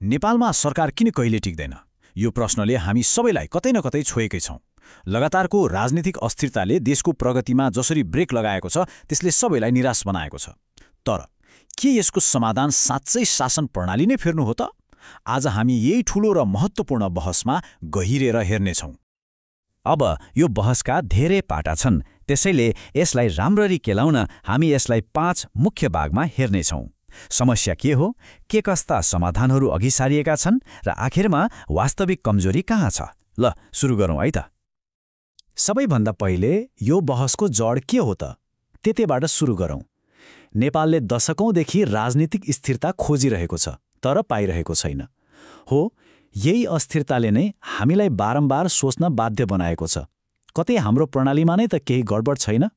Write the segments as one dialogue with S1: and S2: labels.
S1: नेपालमा सरकार किन कहिले टिक्दैन? यो प्रश्नले हामी सबैलाई कतै न कतै छोएकै छौं। लगातारको राजनीतिक अस्थिरताले देशको प्रगतिमा जसरी ब्रेक लगाएको छ, त्यसले सबैलाई निराश बनाएको छ। तर के यसको समाधान साँच्चै शासन प्रणाली नै फेर्नु हो त? आज हामी यही ठूलो र महत्त्वपूर्ण बहसमा गहिरेर हेर्नेछौं।
S2: अब यो बहसका धेरै पाटा छन्, त्यसैले यसलाई राम्ररी केलाउन हामी यसलाई 5 मुख्य भागमा हेर्नेछौं। समस्या के हो, के कस्ता समाधानहरू अघि सारिएका छन् र आखिरमा वास्तविक कमजोरी कहाँ छ? ल सुरु गरौँ है त।
S1: सबैभन्दा पहिले यो बहसको जड के हो त? त्यतैबाट सुरु गरौँ। नेपालले दशकौंदेखि राजनीतिक स्थिरता खोजिरहेको छ, तर पाइरहेको छैन। हो, यही अस्थिरताले नै हामीलाई बारम्बार सोच्न बाध्य बनाएको छ, कतै हाम्रो प्रणालीमा नै त केही गडबड छैन?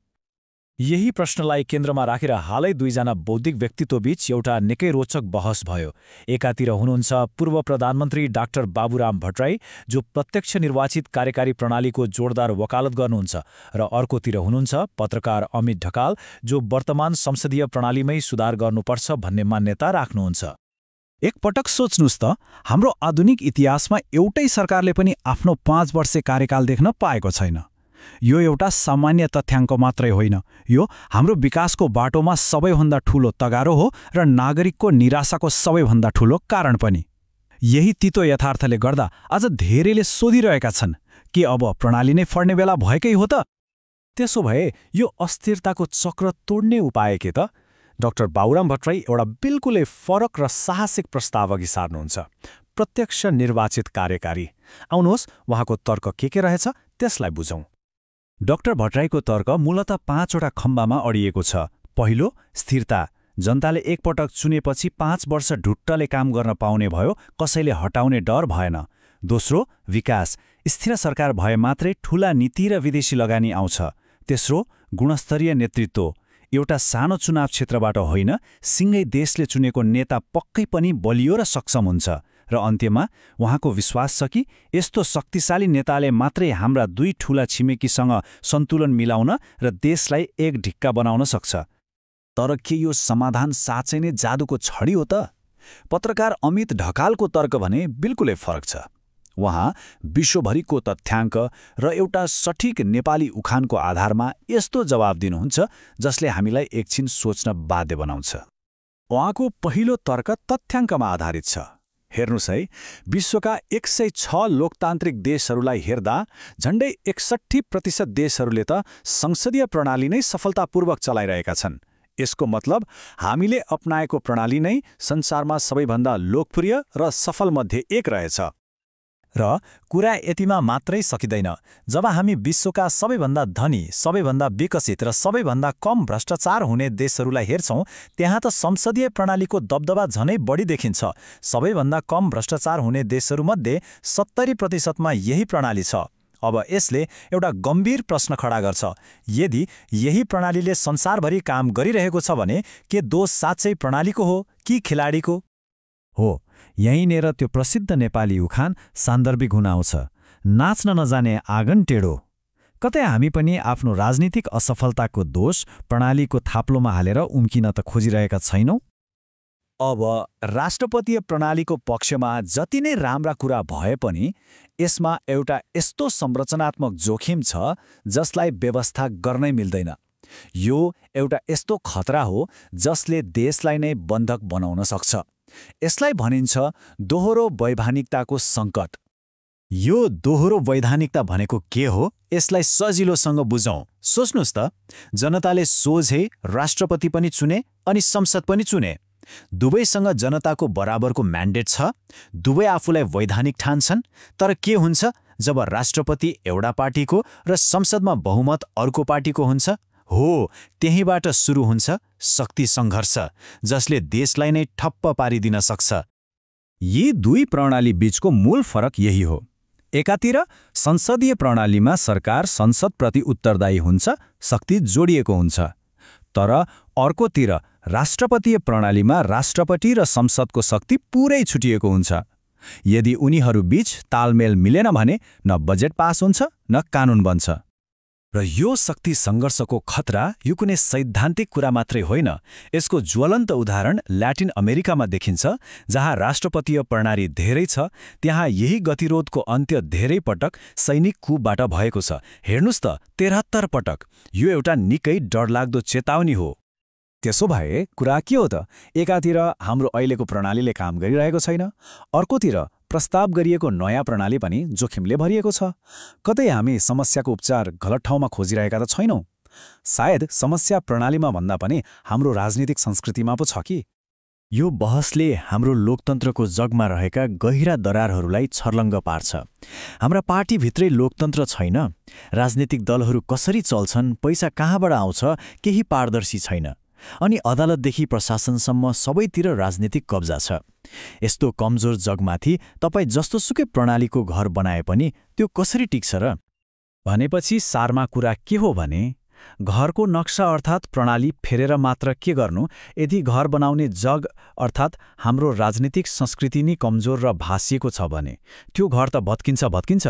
S3: यही प्रश्नलाई केन्द्रमा राखेर हालै दुईजना बौद्धिक व्यक्तित्वबीच एउटा निकै रोचक बहस भयो। एकातिर हुनुहुन्छ पूर्व प्रधानमन्त्री डाक्टर बाबुराम भट्टराई, जो प्रत्यक्ष निर्वाचित कार्यकारी प्रणालीको जोरदार वकालत गर्नुहुन्छ, र अर्कोतिर हुनुहुन्छ पत्रकार अमित ढकाल, जो वर्तमान संसदीय प्रणालीमै सुधार गर्नुपर्छ भन्ने मान्यता राख्नुहुन्छ।
S1: एकपटक सोच्नुस् त, हाम्रो आधुनिक इतिहासमा एउटै सरकारले पनि आफ्नो 5 वर्षे कार्यकाल देख्न पाएको छैन। यो एउटा सामान्य तथ्याङ्क मात्रै होइन, यो हाम्रो विकासको बाटोमा सबैभन्दा ठूलो तगारो हो र नागरिकको निराशाको सबैभन्दा ठूलो कारण पनि। यही तितो यथार्थले गर्दा आज धेरैले सोधिरहेका छन् कि अब प्रणाली नै फड्ने बेला भएकै हो त? त्यसो भए यो अस्थिरताको चक्र तोड्ने उपाय के त? डाक्टर बाबुराम भट्टराई एउटा बिल्कुलै फरक र साहसिक प्रस्ताव अघि सार्नुहुन्छ: प्रत्यक्ष निर्वाचित कार्यकारी। आउनुहोस्, उहाँको तर्क के रहेछ त्यसलाई बुझौँ।
S2: डाक्टर भट्टराईको तर्क मूलतः 5 वटा खम्बामा अडिएको छ। पहिलो, स्थिरता। जनताले एकपटक चुनेपछि 5 वर्ष ढुट्टले काम गर्न पाउने भयो, कसैले हटाउने डर भएन। दोस्रो, विकास। स्थिर सरकार भए मात्रै ठूला नीति र विदेशी लगानी आउँछ। तेस्रो, गुणस्तरीय नेतृत्व। एउटा सानो चुनाव क्षेत्रबाट होइन, सिङ्गै देशले चुनेको नेता पक्कै पनि बलियो र सक्षम हुन्छ। र अन्त्यमा उहाँको विश्वास छ कि यस्तो शक्तिशाली नेताले मात्रै हाम्रा 2 ठूला छिमेकीसँग सन्तुलन मिलाउन र देशलाई एक ढिक्का बनाउन सक्छ।
S1: तर के यो समाधान साँच्चै नै जादुको छडी हो त? पत्रकार अमित ढकालको तर्क भने बिल्कुलै फरक छ। उहाँ विश्वभरिको तथ्याङ्क र एउटा सठिक नेपाली उखानको आधारमा यस्तो जवाब दिनुहुन्छ जसले हामीलाई एकछिन सोच्न बाध्य बनाउँछ। उहाँको पहिलो तर्क तथ्याङ्कमा आधारित छ। हेर्नुस् है, विश्वका 106 लोकतान्त्रिक देशहरूलाई हेर्दा झण्डै 61% देशहरूले त संसदीय प्रणाली नै सफलतापूर्वक चलाइरहेका छन्। यसको मतलब हामीले अपनाएको प्रणाली नै संसारमा सबैभन्दा लोकप्रिय र सफल मध्ये एक रहेछ।
S3: र कुरा यतिमा मात्रै सकिँदैन। जब हामी विश्वका सबैभन्दा धनी, सबैभन्दा विकसित र सबैभन्दा कम भ्रष्टाचार हुने देशहरूलाई हेर्छौं, त्यहाँ त संसदीय प्रणालीको दबदबा झनै बढी देखिन्छ। सबैभन्दा कम भ्रष्टाचार हुने देशहरूमध्ये 70%मा यही प्रणाली छ। अब यसले एउटा गम्भीर प्रश्न खडा गर्छ: यदि यही प्रणालीले संसारभरि काम गरिरहेको छ भने के दोष साँच्चै प्रणालीको हो कि खेलाडीको?
S2: हो, यहीँनेर त्यो प्रसिद्ध नेपाली उखान सान्दर्भिक हुन आउँछ: नाच्न नजाने आँगन टेढो। कतै हामी पनि आफ्नो राजनीतिक असफलताको दोष प्रणालीको थाप्लोमा हालेर उम्किन त खोजिरहेका छैनौं?
S1: अब राष्ट्रपतीय प्रणालीको पक्षमा जति नै राम्रा कुरा भए पनि यसमा एउटा यस्तो संरचनात्मक जोखिम छ जसलाई व्यवस्था गर्नै मिल्दैन। यो एउटा यस्तो खतरा हो जसले देशलाई नै बन्धक बनाउन सक्छ। यसलाई भनिन्छ दोहोरो वैधानिकताको सङ्कट। यो दोहोरो वैधानिकता भनेको के हो, यसलाई सजिलोसँग बुझौँ। सोच्नुस् त, जनताले सोझै राष्ट्रपति पनि चुने अनि संसद पनि चुने। दुवैसँग जनताको बराबरको म्यान्डेट छ, दुवै आफूलाई वैधानिक ठान्छन्। तर के हुन्छ जब राष्ट्रपति एउटा पार्टीको र संसदमा बहुमत अर्को पार्टीको हुन्छ? हो, त्यहीबाट सुरु हुन्छ शक्ति सङ्घर्ष, जसले देशलाई नै ठप्प पारिदिन सक्छ।
S2: यी दुई प्रणाली बीचको मूल फरक यही हो। एकातिर संसदीय प्रणालीमा सरकार संसदप्रति उत्तरदायी हुन्छ, शक्ति जोडिएको हुन्छ। तर अर्कोतिर राष्ट्रपतीय प्रणालीमा राष्ट्रपति र संसदको शक्ति पुरै छुटिएको हुन्छ। यदि उनीहरू बीच तालमेल मिलेन भने न बजेट पास हुन्छ न कानुन बन्छ। र यो शक्ति सङ्घर्षको खतरा यो कुनै सैद्धान्तिक कुरा मात्रै होइन, यसको ज्वलन्त उदाहरण ल्याटिन अमेरिकामा देखिन्छ, जहाँ राष्ट्रपतीय प्रणाली धेरै छ, त्यहाँ यही गतिरोधको अन्त्य धेरै पटक सैनिक कुबाट भएको छ। हेर्नुस् त, 73 पटक। यो एउटा निकै डरलाग्दो चेतावनी हो।
S1: त्यसो भए कुरा के हो त? एकातिर हाम्रो अहिलेको प्रणालीले काम गरिरहेको छैन, अर्कोतिर प्रस्ताव गरिएको नयाँ प्रणाली पनि जोखिमले भरिएको छ। कतै हामी समस्याको उपचार गलत ठाउँमा खोजिरहेका त छैनौँ? सायद समस्या प्रणालीमा भन्दा पनि हाम्रो राजनीतिक संस्कृतिमा पो छ कि?
S2: यो बहसले हाम्रो लोकतन्त्रको जगमा रहेका गहिरा दरारहरूलाई छर्लङ्ग पार्छ। हाम्रा पार्टीभित्रै लोकतन्त्र छैन, राजनीतिक दलहरू कसरी चल्छन्, पैसा कहाँबाट आउँछ, केही पारदर्शी छैन, अनि अदालतदेखि प्रशासनसम्म सबैतिर राजनीतिक कब्जा छ। यस्तो कमजोर जगमाथि तपाईँ जस्तोसुकै प्रणालीको घर बनाए पनि त्यो कसरी टिक्छ र?
S1: भनेपछि सारमा कुरा के हो भने, घरको नक्सा अर्थात् प्रणाली फेरेर मात्र के गर्नु यदि घर बनाउने जग अर्थात् हाम्रो राजनीतिक संस्कृति नै कमजोर र भाँसिएको छ भने त्यो घर त भत्किन्छ।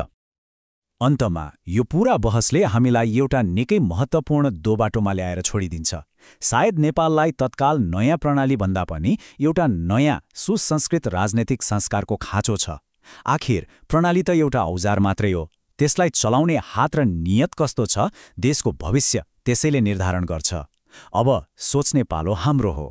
S1: अन्तमा यो पूरा बहसले हामीलाई एउटा निकै महत्त्वपूर्ण दोबाटोमा ल्याएर छोडिदिन्छ। सायद नेपाललाई तत्काल नयाँ प्रणाली भन्दा पनि एउटा नयाँ सुसंस्कृत राजनैतिक संस्कारको खाँचो छ। आखिर प्रणाली त एउटा औजार मात्रै हो, त्यसलाई चलाउने हात र नियत कस्तो छ, देशको भविष्य त्यसैले निर्धारण गर्छ। अब सोच्ने पालो हाम्रो हो।